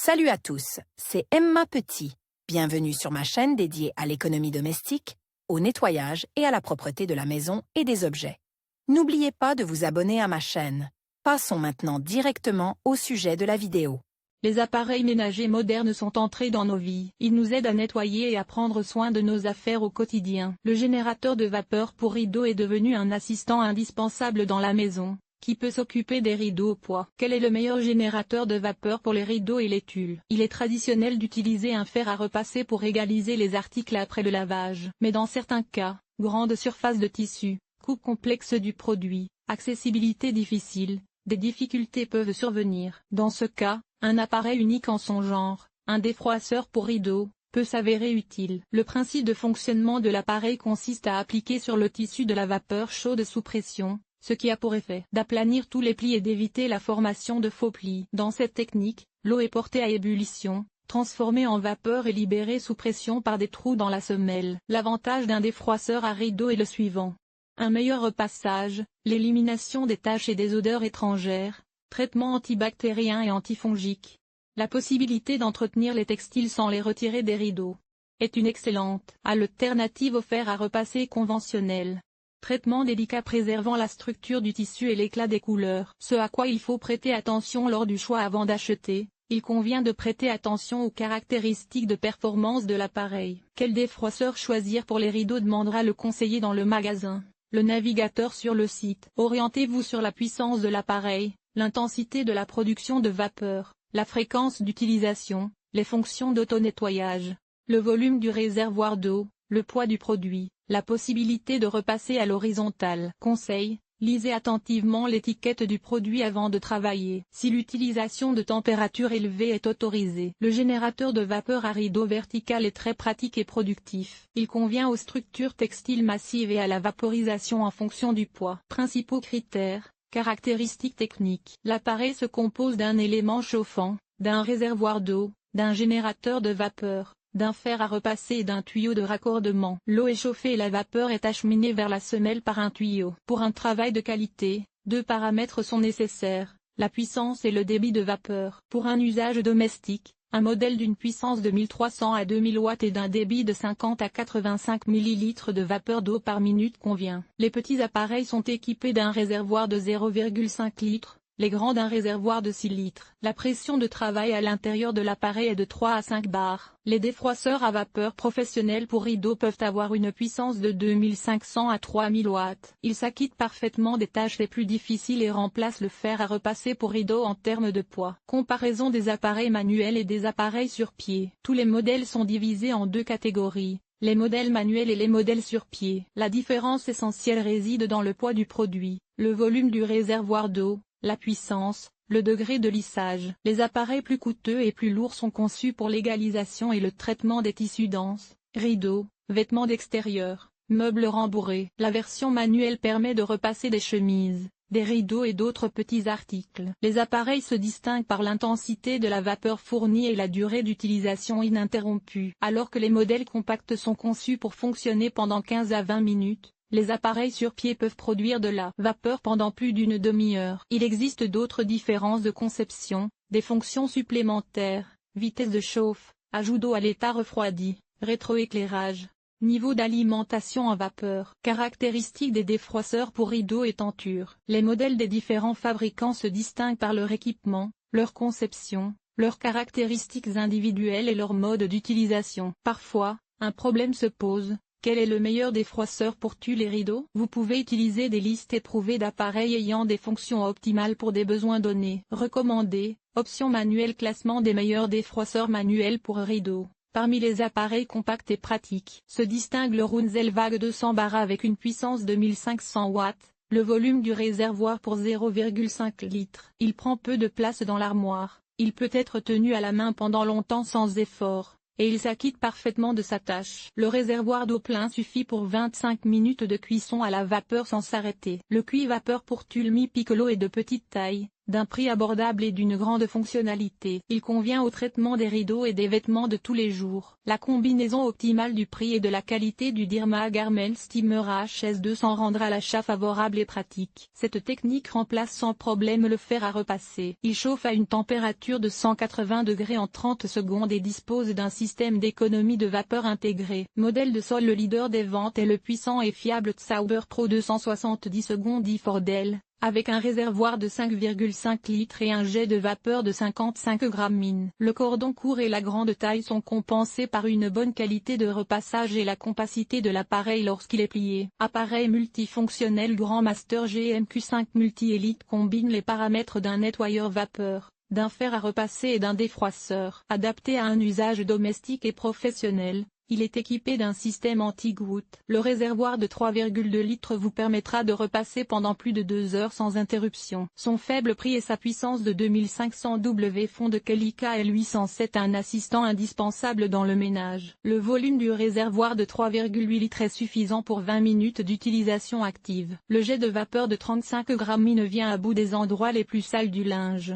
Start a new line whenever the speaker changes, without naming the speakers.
Salut à tous, c'est Emma Petit. Bienvenue sur ma chaîne dédiée à l'économie domestique, au nettoyage et à la propreté de la maison et des objets. N'oubliez pas de vous abonner à ma chaîne. Passons maintenant directement au sujet de la vidéo.
Les appareils ménagers modernes sont entrés dans nos vies. Ils nous aident à nettoyer et à prendre soin de nos affaires au quotidien. Le générateur de vapeur pour rideaux est devenu un assistant indispensable dans la maison, qui peut s'occuper des rideaux au poids. Quel est le meilleur générateur de vapeur pour les rideaux et les tulles? Il est traditionnel d'utiliser un fer à repasser pour égaliser les articles après le lavage. Mais dans certains cas, grande surface de tissu, coût complexe du produit, accessibilité difficile, des difficultés peuvent survenir. Dans ce cas, un appareil unique en son genre, un défroisseur pour rideaux, peut s'avérer utile. Le principe de fonctionnement de l'appareil consiste à appliquer sur le tissu de la vapeur chaude sous pression, ce qui a pour effet d'aplanir tous les plis et d'éviter la formation de faux plis. Dans cette technique, l'eau est portée à ébullition, transformée en vapeur et libérée sous pression par des trous dans la semelle. L'avantage d'un défroisseur à rideaux est le suivant: un meilleur repassage, l'élimination des taches et des odeurs étrangères, traitement antibactérien et antifongique. La possibilité d'entretenir les textiles sans les retirer des rideaux est une excellente alternative au fer à repasser conventionnel. Traitement délicat préservant la structure du tissu et l'éclat des couleurs. Ce à quoi il faut prêter attention lors du choix avant d'acheter, il convient de prêter attention aux caractéristiques de performance de l'appareil. Quel défroisseur choisir pour les rideaux demandera le conseiller dans le magasin, le navigateur sur le site. Orientez-vous sur la puissance de l'appareil, l'intensité de la production de vapeur, la fréquence d'utilisation, les fonctions d'auto-nettoyage, le volume du réservoir d'eau, le poids du produit, la possibilité de repasser à l'horizontale. Conseil: lisez attentivement l'étiquette du produit avant de travailler. Si l'utilisation de température élevée est autorisée, le générateur de vapeur à rideau vertical est très pratique et productif. Il convient aux structures textiles massives et à la vaporisation en fonction du poids. Principaux critères. Caractéristiques techniques. L'appareil se compose d'un élément chauffant, d'un réservoir d'eau, d'un générateur de vapeur, d'un fer à repasser et d'un tuyau de raccordement. L'eau est chauffée et la vapeur est acheminée vers la semelle par un tuyau. Pour un travail de qualité, deux paramètres sont nécessaires: la puissance et le débit de vapeur. Pour un usage domestique, un modèle d'une puissance de 1300 à 2000 watts et d'un débit de 50 à 85 ml de vapeur d'eau par minute convient. Les petits appareils sont équipés d'un réservoir de 0,5 litres, les grands d'un réservoir de 6 litres. La pression de travail à l'intérieur de l'appareil est de 3 à 5 bars. Les défroisseurs à vapeur professionnels pour rideaux peuvent avoir une puissance de 2500 à 3000 watts. Ils s'acquittent parfaitement des tâches les plus difficiles et remplacent le fer à repasser pour rideaux en termes de poids. Comparaison des appareils manuels et des appareils sur pied. Tous les modèles sont divisés en deux catégories: les modèles manuels et les modèles sur pied. La différence essentielle réside dans le poids du produit, le volume du réservoir d'eau, la puissance, le degré de lissage. Les appareils plus coûteux et plus lourds sont conçus pour l'égalisation et le traitement des tissus denses, rideaux, vêtements d'extérieur, meubles rembourrés. La version manuelle permet de repasser des chemises, des rideaux et d'autres petits articles. Les appareils se distinguent par l'intensité de la vapeur fournie et la durée d'utilisation ininterrompue. Alors que les modèles compacts sont conçus pour fonctionner pendant 15 à 20 minutes, les appareils sur pied peuvent produire de la vapeur pendant plus d'une demi-heure. Il existe d'autres différences de conception, des fonctions supplémentaires: vitesse de chauffe, ajout d'eau à l'état refroidi, rétroéclairage, niveau d'alimentation en vapeur. Caractéristiques des défroisseurs pour rideaux et tentures. Les modèles des différents fabricants se distinguent par leur équipement, leur conception, leurs caractéristiques individuelles et leur mode d'utilisation. Parfois, un problème se pose: quel est le meilleur défroisseur pour tulle et rideaux? Vous pouvez utiliser des listes éprouvées d'appareils ayant des fonctions optimales pour des besoins donnés. Recommandé, option manuelle. Classement des meilleurs défroisseurs manuels pour rideaux. Parmi les appareils compacts et pratiques, se distingue le Runzel Vague 200 bar avec une puissance de 1500 watts, le volume du réservoir pour 0,5 litres. Il prend peu de place dans l'armoire, il peut être tenu à la main pendant longtemps sans effort, et il s'acquitte parfaitement de sa tâche. Le réservoir d'eau plein suffit pour 25 minutes de cuisson à la vapeur sans s'arrêter. Le cuit vapeur pour tulle Mi Piccolo est de petite taille, d'un prix abordable et d'une grande fonctionnalité. Il convient au traitement des rideaux et des vêtements de tous les jours. La combinaison optimale du prix et de la qualité du Dirma Garment Steamer HS200 rendra l'achat favorable et pratique. Cette technique remplace sans problème le fer à repasser. Il chauffe à une température de 180 degrés en 30 secondes et dispose d'un système d'économie de vapeur intégré. Modèle de sol. Le leader des ventes est le puissant et fiable Sauber Pro 270 secondes Fordel, avec un réservoir de 5,5 litres et un jet de vapeur de 55 grammes min. Le cordon court et la grande taille sont compensés par une bonne qualité de repassage et la compacité de l'appareil lorsqu'il est plié. Appareil multifonctionnel Grand Master GMQ5 Multi-Elite combine les paramètres d'un nettoyeur vapeur, d'un fer à repasser et d'un défroisseur. Adapté à un usage domestique et professionnel, il est équipé d'un système anti-goutte. Le réservoir de 3,2 litres vous permettra de repasser pendant plus de 2 heures sans interruption. Son faible prix et sa puissance de 2500 W font de Kelly KL807 un assistant indispensable dans le ménage. Le volume du réservoir de 3,8 litres est suffisant pour 20 minutes d'utilisation active. Le jet de vapeur de 35 grammes min vient à bout des endroits les plus sales du linge.